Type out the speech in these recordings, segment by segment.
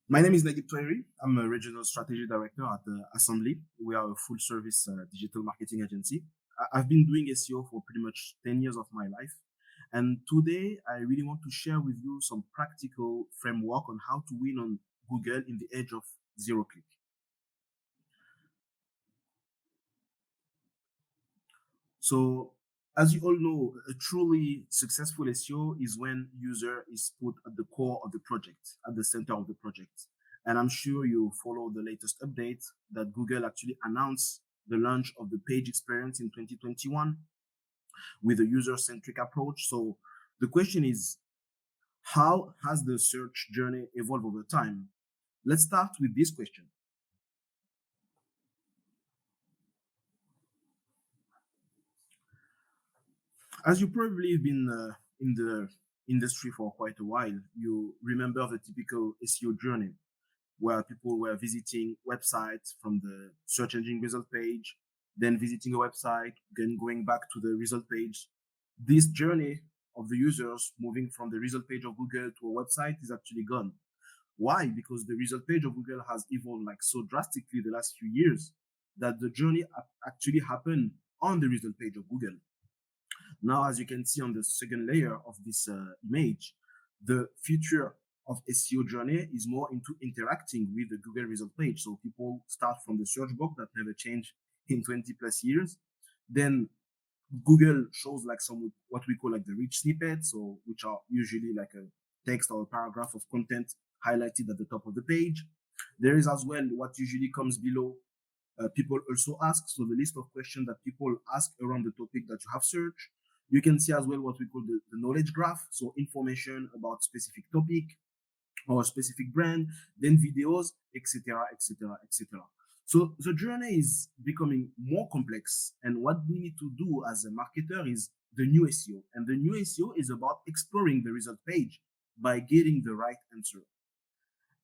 My name is Naguib Toihiri. I'm a regional strategy director at the Assembly. We are a full service digital marketing agency. I've been doing SEO for pretty much 10 years of my life. And today I really want to share with you some practical framework on how to win on Google in the age of zero click. So as you all know, a truly successful SEO is when user is put at the core of the project, at the center of the project. And I'm sure you follow the latest update that Google actually announced the launch of the page experience in 2021 with a user-centric approach. So the question is, how has the search journey evolved over time? Let's start with this question. As you probably have been in the industry for quite a while, you remember the typical SEO journey where people were visiting websites from the search engine result page, then visiting a website, then going back to the result page. This journey of the users moving from the result page of Google to a website is actually gone. Why? Because the result page of Google has evolved like so drastically the last few years that the journey actually happened on the result page of Google. Now, as you can see on the second layer of this image, the future of SEO journey is more into interacting with the Google result page. So people start from the search box that never changed in 20 plus years. Then Google shows like some what we call like the rich snippets, so which are usually like a text or a paragraph of content highlighted at the top of the page. There is as well what usually comes below. People also ask, so the list of questions that people ask around the topic that you have searched. You can see as well what we call the knowledge graph, so information about specific topic or a specific brand, then videos, etc., etc., etc. So the journey is becoming more complex, and what we need to do as a marketer is the new SEO, and the new SEO is about exploring the result page by getting the right answer.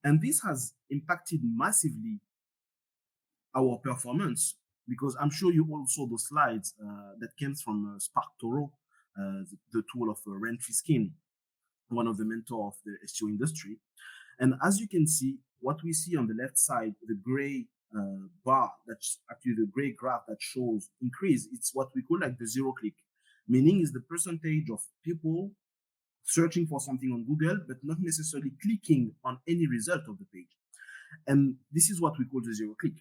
And this has impacted massively our performance because I'm sure you all saw the slides that came from Spark Toro, the tool of Rent Skin, one of the mentor of the SEO industry. And as you can see, what we see on the left side, the gray bar, that's actually the gray graph that shows increase. It's what we call like the zero click, meaning is the percentage of people searching for something on Google, but not necessarily clicking on any result of the page. And this is what we call the zero click.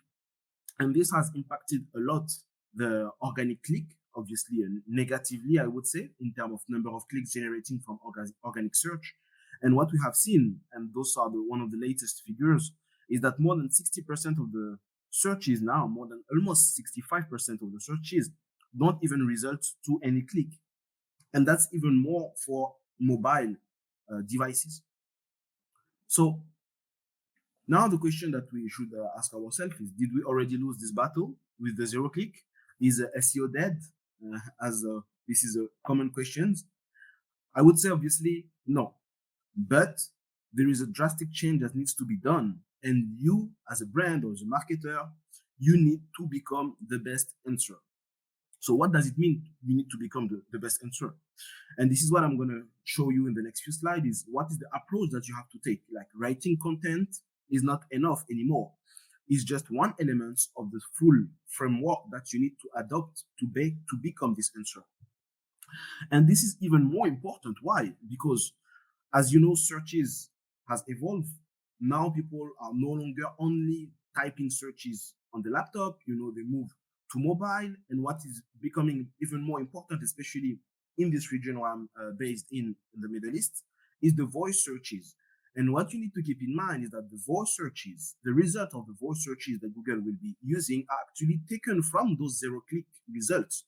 And this has impacted a lot the organic click, obviously negatively, I would say, in terms of number of clicks generating from organic search. And what we have seen, and those are one of the latest figures, is that more than 60% of the searches now, more than almost 65% of the searches don't even result to any click. And that's even more for mobile devices. So now the question that we should ask ourselves is, did we already lose this battle with the zero click? Is SEO dead? As this is a common question. I would say obviously no, but there is a drastic change that needs to be done. And you as a brand or as a marketer, you need to become the best answer. So what does it mean? You need to become the best answer. And this is what I'm going to show you in the next few slides is what is the approach that you have to take. Like writing content is not enough anymore. It's just one element of the full framework that you need to adopt to become this answer. And this is even more important. Why? Because as you know, searches has evolved. Now people are no longer only typing searches on the laptop, they move to mobile. And what is becoming even more important, especially in this region where I'm based in the Middle East, is the voice searches. And what you need to keep in mind is that the voice searches, the result of the voice searches that Google will be using are actually taken from those zero-click results.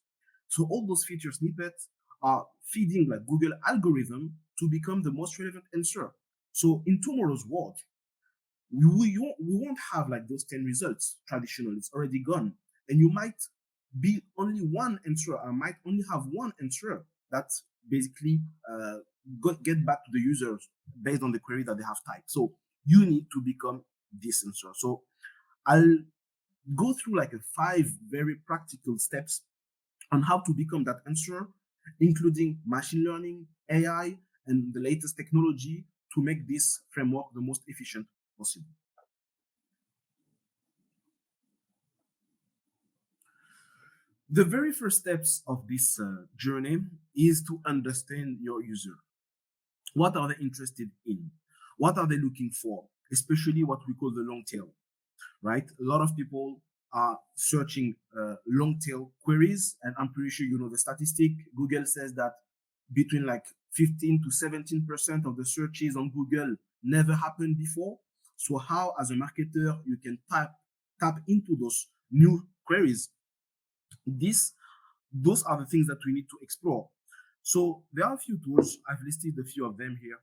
So all those feature snippets are feeding like Google algorithm to become the most relevant answer. So in tomorrow's world, we won't have like those 10 results traditional. It's already gone. And you might be only one answer. I might only have one answer that basically get back to the users based on the query that they have typed. So you need to become this answer. So I'll go through like a 5 very practical steps on how to become that answer, including machine learning, AI, and the latest technology to make this framework the most efficient possible. The very first steps of this journey is to understand your user. What are they interested in? What are they looking for? Especially what we call the long tail, right? A lot of people are searching long tail queries, and I'm pretty sure you know the statistic. Google says that between like 15 to 17% of the searches on Google never happened before. So how, as a marketer, you can tap into those new queries? This Those are the things that we need to explore. So there are a few tools. I've listed a few of them here.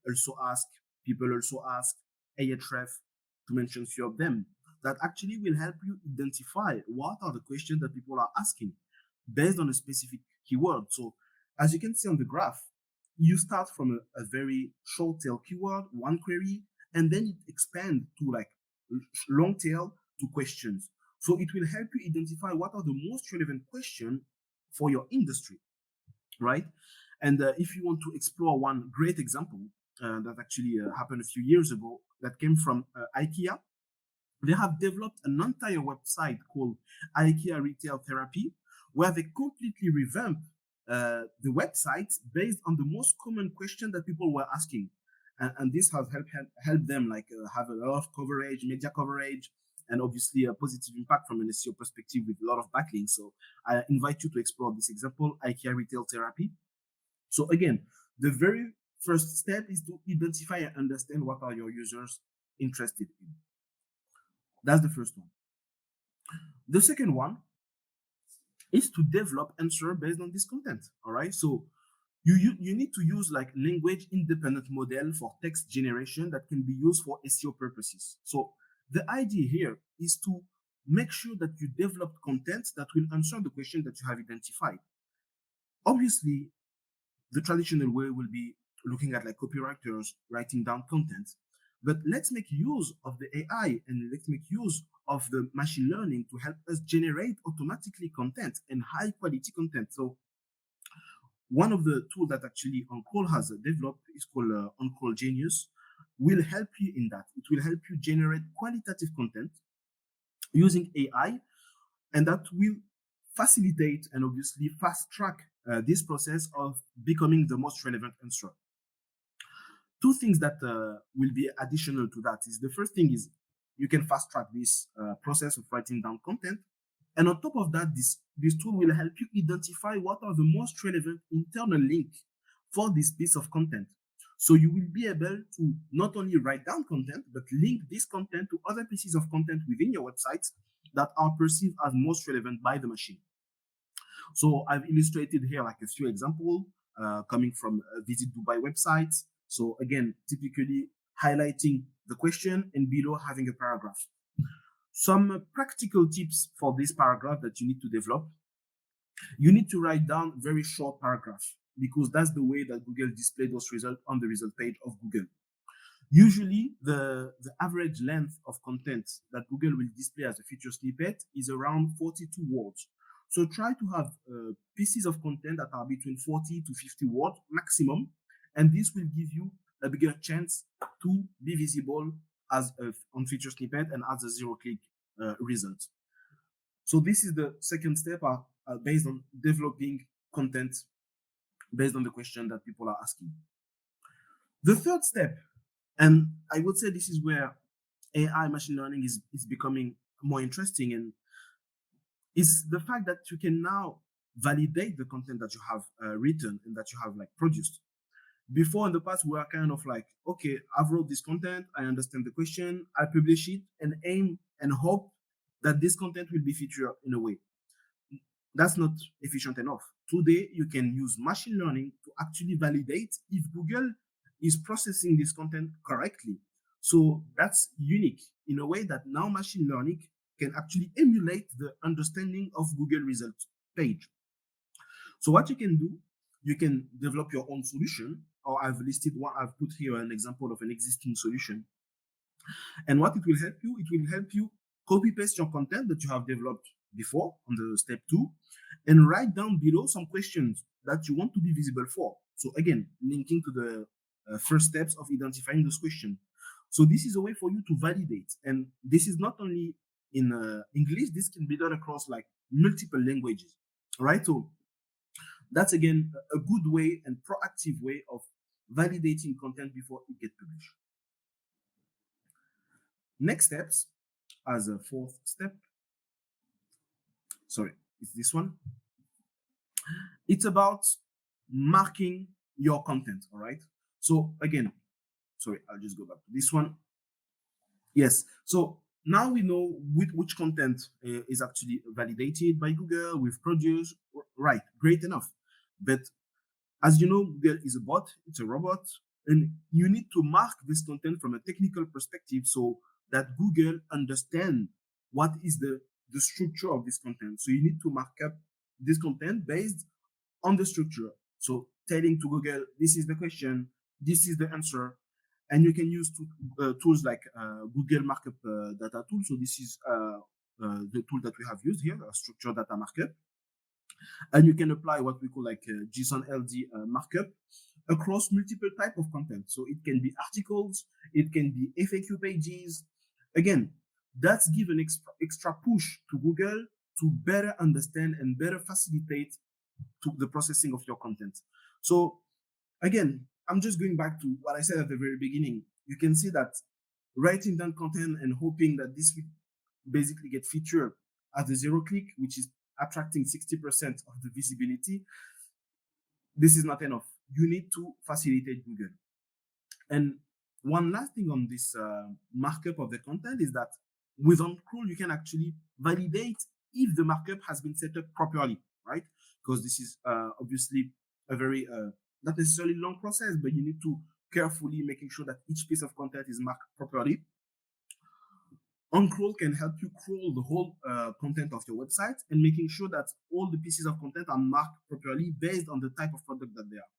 Also ask, people also ask, Ahref, to mention a few of them, that actually will help you identify what are the questions that people are asking based on a specific keyword. So as you can see on the graph, you start from a very short tail keyword, one query, and then it expands to like long tail to questions. So it will help you identify what are the most relevant questions for your industry, right? And if you want to explore one great example that actually happened a few years ago, that came from IKEA. They have developed an entire website called IKEA Retail Therapy, where they completely revamped the website based on the most common question that people were asking. And this has helped them like have a lot of coverage, media coverage, and obviously a positive impact from an SEO perspective with a lot of backlinks. So I invite you to explore this example, IKEA Retail Therapy. So again, the very first step is to identify and understand what are your users interested in. That's the first one. The second one is to develop answer based on this content. All right. So you need to use like language independent model for text generation that can be used for SEO purposes. So the idea here is to make sure that you develop content that will answer the question that you have identified. Obviously, the traditional way will be looking at like copywriters writing down content, but let's make use of the AI and let's make use of the machine learning to help us generate automatically content and high quality content. So one of the tools that actually OnCall has developed is called OnCall Genius, will help you in that. It will help you generate qualitative content using AI, and that will facilitate and obviously fast track this process of becoming the most relevant answer. Two things that will be additional to that is, the first thing is you can fast track this process of writing down content. And on top of that, this tool will help you identify what are the most relevant internal links for this piece of content. So you will be able to not only write down content, but link this content to other pieces of content within your website that are perceived as most relevant by the machine. So I've illustrated here like a few examples coming from Visit Dubai websites. So again, typically highlighting the question and below having a paragraph. Some practical tips for this paragraph that you need to develop. You need to write down very short paragraph, because that's the way that Google displays those results on the result page of Google. Usually, the average length of content that Google will display as a feature snippet is around 42 words. So try to have pieces of content that are between 40 to 50 words maximum, and this will give you a bigger chance to be visible as on feature snippet and as a zero-click result. So this is the second step based on developing content based on the question that people are asking. The third step, and I would say this is where AI machine learning is becoming more interesting, and is the fact that you can now validate the content that you have written and that you have like produced. Before in the past, we were kind of like, okay, I've wrote this content, I understand the question, I publish it and aim and hope that this content will be featured in a way. That's not efficient enough. Today, you can use machine learning to actually validate if Google is processing this content correctly. So that's unique in a way that now machine learning can actually emulate the understanding of Google results page. So what you can do, you can develop your own solution, or I've listed one, I've put here an example of an existing solution. And what it will help you copy paste your content that you have developed before on the step 2, and write down below some questions that you want to be visible for. So again, linking to the first steps of identifying those questions. So this is a way for you to validate. And this is not only in English, this can be done across like multiple languages, right? So that's again a good way and proactive way of validating content before it gets published. Next steps, as a fourth step, sorry, it's this one. It's about marking your content, all right? So again, sorry, I'll just go back to this one. Yes, so now we know which content is actually validated by Google, we've produced, right, great enough. But as you know, Google is a bot, it's a robot, and you need to mark this content from a technical perspective so that Google understand what is the structure of this content. So you need to mark up this content based on the structure. So telling to Google, this is the question, this is the answer, and you can use tools like Google Markup Data Tool. So this is the tool that we have used here, a structured data markup. And you can apply what we call like JSON LD markup across multiple type of content. So it can be articles, it can be FAQ pages. Again, that's give an extra push to Google to better understand and better facilitate to the processing of your content. So again, I'm just going back to what I said at the very beginning. You can see that writing down content and hoping that this will basically get featured as a zero click, which is attracting 60% of the visibility, this is not enough. You need to facilitate Google. And one last thing on this markup of the content is that with OnCrawl, you can actually validate if the markup has been set up properly, right? Because this is obviously a very, not necessarily long process, but you need to carefully making sure that each piece of content is marked properly. OnCrawl can help you crawl the whole content of your website and making sure that all the pieces of content are marked properly based on the type of product that they are,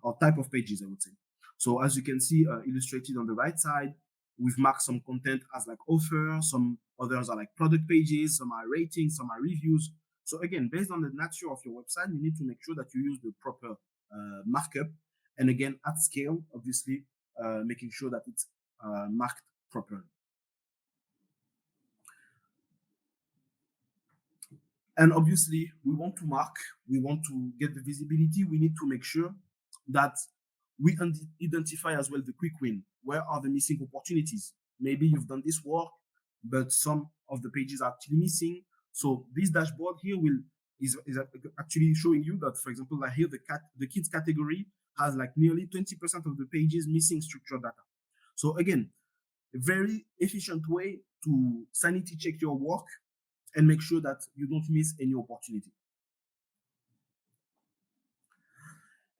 or type of pages, I would say. So as you can see illustrated on the right side, we've marked some content as like offer, some others are like product pages, some are ratings, some are reviews. So again, based on the nature of your website, you need to make sure that you use the proper markup. And again, at scale, obviously, making sure that it's marked properly. And obviously, we want to mark, we want to get the visibility. We need to make sure that we identify as well the quick win. Where are the missing opportunities? Maybe you've done this work, but some of the pages are actually missing. So this dashboard here is actually showing you that, for example, like here the kids category has like nearly 20% of the pages missing structured data. So again, a very efficient way to sanity check your work and make sure that you don't miss any opportunity.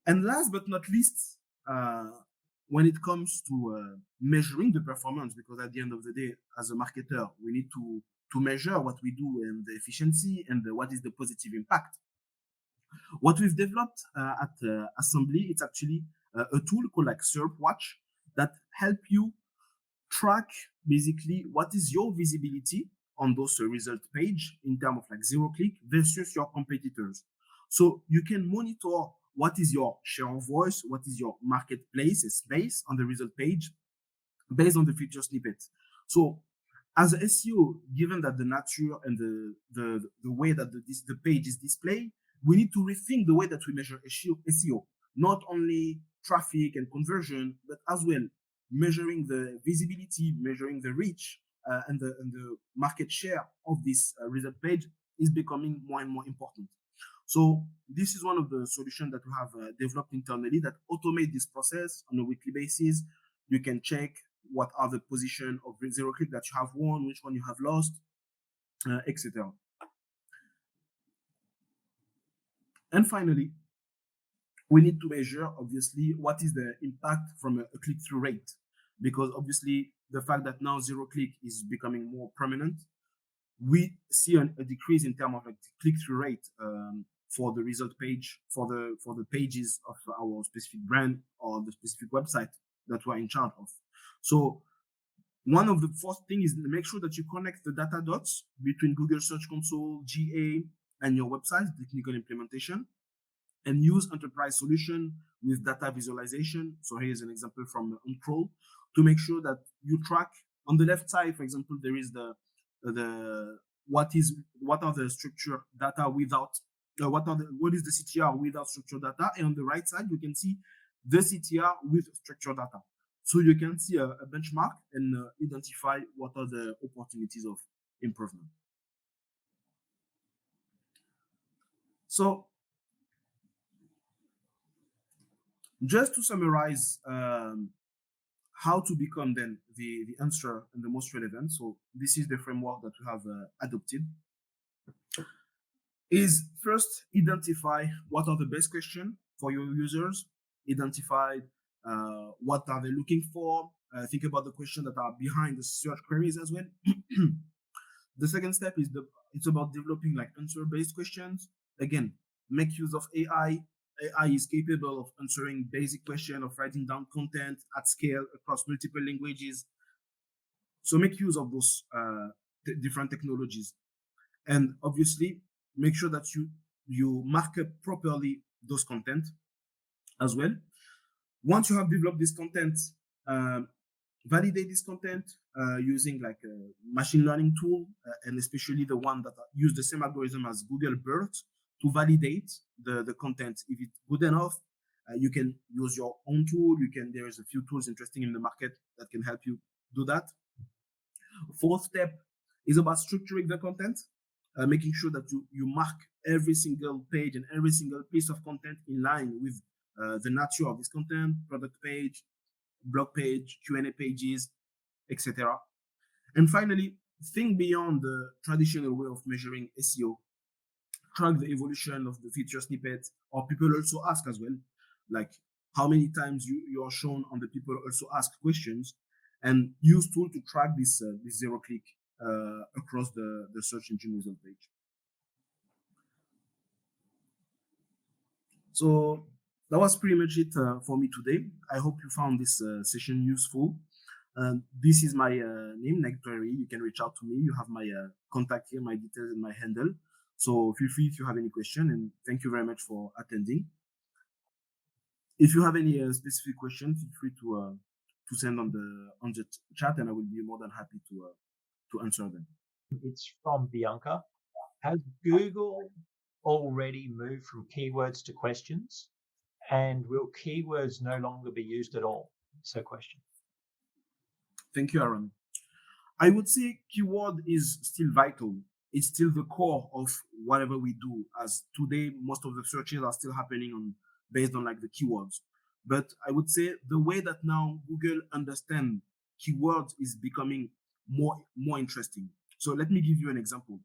And last but not least, when it comes to measuring the performance, because at the end of the day, as a marketer, we need to measure what we do and the efficiency and what is the positive impact. What we've developed at Assembly, it's actually a tool called like SERP Watch that help you track basically what is your visibility on those result page in terms of like zero click versus your competitors. So you can monitor what is your share of voice, what is your marketplace space on the result page based on the feature snippets. So as a SEO, given that the nature and the way that the page is displayed, we need to rethink the way that we measure SEO, not only traffic and conversion, but as well measuring the visibility, measuring the reach, and the market share of this result page is becoming more and more important. So this is one of the solutions that we have developed internally that automate this process on a weekly basis. You can check what are the position of zero click that you have won, which one you have lost, etc. And finally, we need to measure, obviously, what is the impact from a click-through rate, because obviously the fact that now zero click is becoming more prominent, we see a decrease in terms of like click-through rate for the result page, for the pages of our specific brand or the specific website that we're in charge of. So one of the first things is to make sure that you connect the data dots between Google Search Console, GA, and your website, technical implementation. and use enterprise solution with data visualization. So here's an example from OnCrawl to make sure that you track on the left side, for example, there is the what are the structured data without what is the CTR without structured data, and on the right side you can see the CTR with structured data. So you can see a benchmark and identify what are the opportunities of improvement. So just to summarize how to become then the answer and the most relevant. So this is the framework that we have adopted. Is first identify what are the best questions for your users, identify what are they looking for, think about the questions that are behind the search queries as well. The second step is it's about developing like answer-based questions. Again, make use of AI. AI is capable of answering basic questions, of writing down content at scale across multiple languages. So make use of those different technologies. And obviously, make sure that you mark up properly those content as well. Once you have developed this content, validate this content using like a machine learning tool, and especially the one that use the same algorithm as Google BERT to validate the content. If it's good enough, you can use your own tool. There is a few tools interesting in the market that can help you do that. Fourth step is about structuring the content, making sure that you mark every single page and every single piece of content in line with the nature of this content, product page, blog page, Q&A pages, etc. And finally, think beyond the traditional way of measuring SEO. Track the evolution of the feature snippets, or people also ask as well, like how many times you are shown on the people also ask questions, and use tool to track this zero click across the search engine result page. So that was pretty much it for me today. I hope you found this session useful. This is my name, Toihiri. You can reach out to me. You have my contact here, my details, and my handle. So feel free if you have any question, and thank you very much for attending. If you have any specific question, feel free to send on the chat, and I will be more than happy to answer them. It's from Bianca. Has Google already moved from keywords to questions? And will keywords no longer be used at all? So question. Thank you, Aaron. I would say keyword is still vital. It's still the core of whatever we do, as today most of the searches are still happening based on like the keywords. But I would say the way that now Google understand keywords is becoming more interesting. So let me give you an example.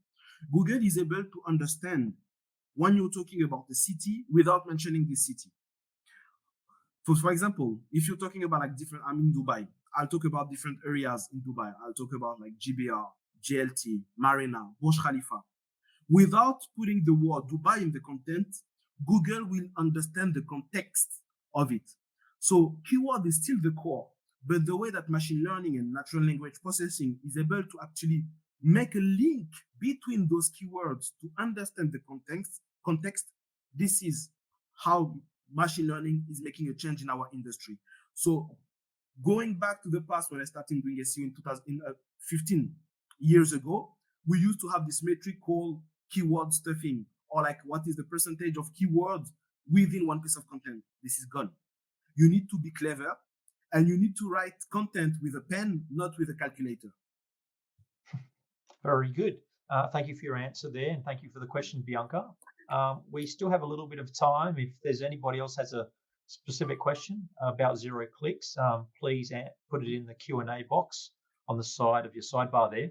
Google is able to understand when you're talking about the city without mentioning the city. For example, if you're talking about like I'm in Dubai, I'll talk about different areas in Dubai. I'll talk about like GBR, JLT, Marina, Burj Khalifa. Without putting the word Dubai in the content, Google will understand the context of it. So keyword is still the core, but the way that machine learning and natural language processing is able to actually make a link between those keywords to understand the context, this is how machine learning is making a change in our industry. So going back to the past when I started doing SEO in 2015 years ago, we used to have this metric called keyword stuffing, or like what is the percentage of keywords within one piece of content. This is gone. You need to be clever, and you need to write content with a pen, not with a calculator. Very good. Thank you for your answer there, and thank you for the question, Bianca. We still have a little bit of time. If there's anybody else has a specific question about zero clicks, please put it in the Q&A box on the side of your sidebar there.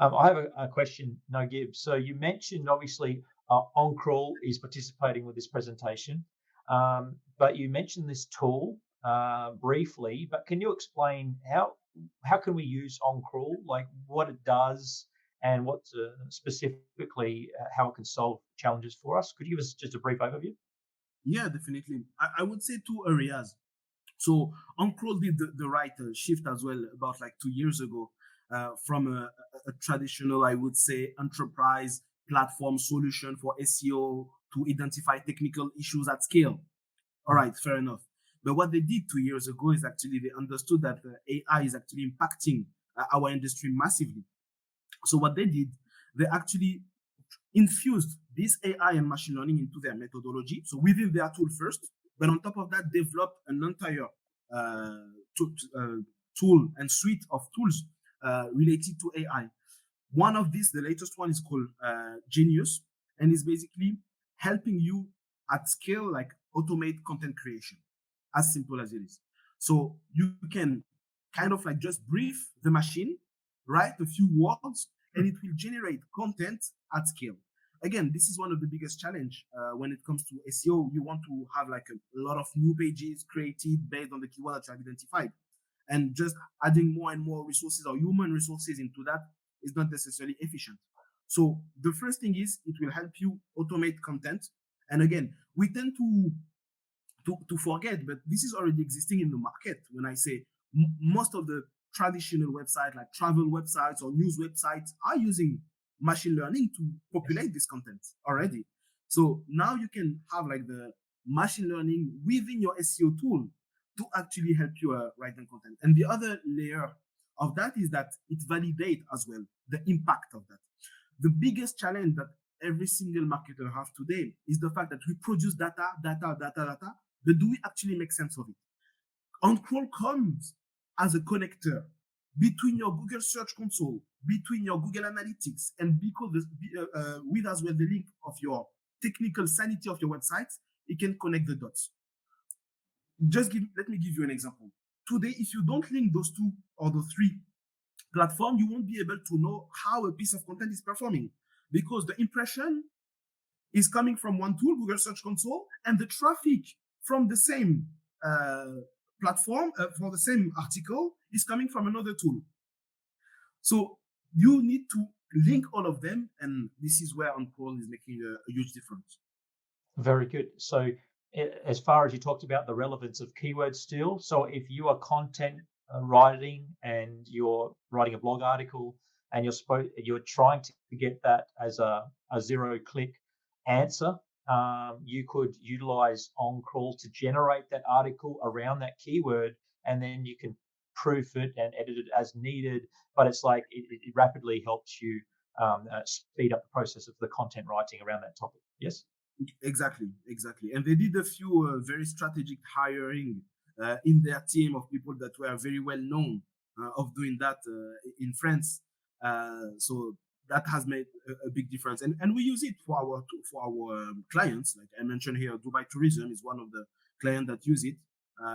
I have a question, Naguib. So you mentioned obviously OnCrawl is participating with this presentation, but you mentioned this tool briefly. But can you explain how can we use OnCrawl, like what it does, and what specifically how it can solve challenges for us? Could you give us just a brief overview? Yeah, definitely. I would say two areas. So OnCrawl did the right shift as well about like 2 years ago from a traditional, I would say, enterprise platform solution for SEO to identify technical issues at scale. All right, fair enough. But what they did 2 years ago is actually they understood that AI is actually impacting our industry massively. So what they did, they actually infused this AI and machine learning into their methodology. So within their tool first, but on top of that, developed an entire uh, to, tool and suite of tools related to AI. One of these, the latest one, is called Genius, and is basically helping you at scale, like automate content creation, as simple as it is. So you can kind of like just brief the machine, write a few words, and it will generate content at scale. Again, this is one of the biggest challenge when it comes to SEO. You want to have like a lot of new pages created based on the keyword that you have identified, and just adding more and more resources or human resources into that is not necessarily efficient. So the first thing is it will help you automate content. And again, we tend to forget, but this is already existing in the market. When I say most of the traditional websites, like travel websites or news websites, are using machine learning to Yes. populate this content already. So now you can have like the machine learning within your SEO tool to actually help you write the content. And the other layer of that is that it validates as well the impact of that. The biggest challenge that every single marketer have today is the fact that we produce data, but do we actually make sense of it? On-crawl comes as a connector between your Google Search Console, between your Google Analytics, and because with as well the link of your technical sanity of your website, it can connect the dots. Let me give you an example. Today, if you don't link those two or the three platforms, you won't be able to know how a piece of content is performing, because the impression is coming from one tool, Google Search Console, and the traffic from the same platform for the same article is coming from another tool. So you need to link all of them, and this is where on-call is making a huge difference. Very good. So, as far as you talked about the relevance of keywords still, so if you are content writing and you're writing a blog article and you're trying to get that as a zero-click answer, you could utilize OnCrawl to generate that article around that keyword, and then you can proof it and edit it as needed. But it's like it rapidly helps you speed up the process of the content writing around that topic. Yes. Exactly. And they did a few very strategic hiring in their team of people that were very well known of doing that in France. So that has made a big difference, and we use it for our clients. Like I mentioned here, Dubai Tourism is one of the clients that use it,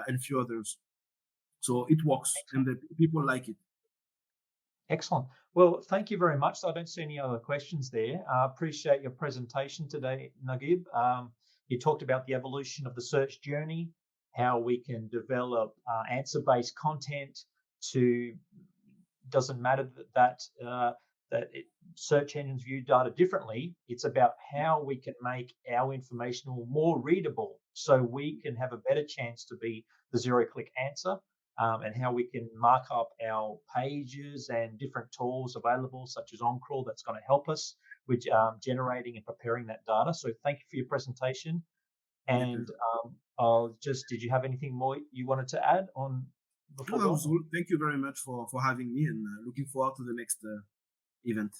and a few others. So it works, and Excellent. the people like it. Excellent. Well, thank you very much. So I don't see any other questions there. I appreciate your presentation today, Naguib. You talked about the evolution of the search journey, how we can develop answer-based content to doesn't matter that search engines view data differently. It's about how we can make our information more readable, so we can have a better chance to be the zero-click answer, and how we can mark up our pages and different tools available, such as OnCrawl, that's going to help us with generating and preparing that data. So thank you for your presentation. My And pleasure. did you have anything more you wanted to add on No, before that was going? all. Thank you very much for having me, and looking forward to the next event.